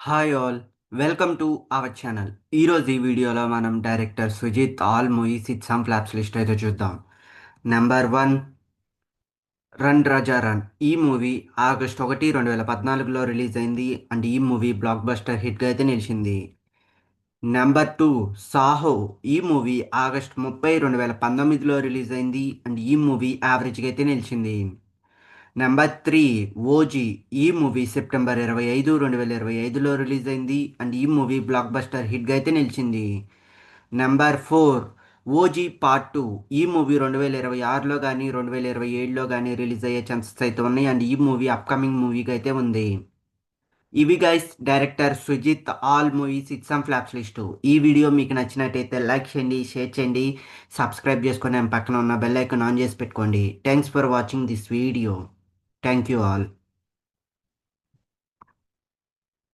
Hi all, welcome to our channel. ఈరోజు ఈ వీడియోలో మనం director Sujeeth all movies it some flops list అయితే చూద్దాం. Number 1, run Raja run. ఈ మూవీ ఆగస్ట్ 1, 2014లో రిలీజ్ అయింది అండ్ ఈ మూవీ బ్లాక్ బస్టర్ హిట్గా అయితే నిలిచింది. నెంబర్ 2, సాహో. ఈ మూవీ ఆగస్ట్ 30, 2019లో రిలీజ్ అయింది అండ్ ఈ మూవీ యావరేజ్గా అయితే నిలిచింది. Number 3, OG. ఈ మూవీ సెప్టెంబర్ 25, 2025లో రిలీజ్ అయింది అండ్ ఈ మూవీ బ్లాక్ బస్టర్ హిట్గా అయితే నిలిచింది. Number 4, OG part 2. ఈ మూవీ 2026లో కానీ 2027లో కానీ రిలీజ్ అయ్యే ఛాన్సెస్ అయితే ఉన్నాయి అండ్ ఈ మూవీ అప్కమింగ్ మూవీగా అయితే ఉంది. ఇవి guys director Sujeeth all movies it some flops list. ఈ వీడియో మీకు నచ్చినట్టయితే లైక్ చేయండి, షేర్ చేయండి, సబ్స్క్రైబ్ చేసుకొని పక్కన ఉన్న బెల్ ఐకాన్ ఆన్ చేసి పెట్టుకోండి. Thanks for watching this video. Thank you all.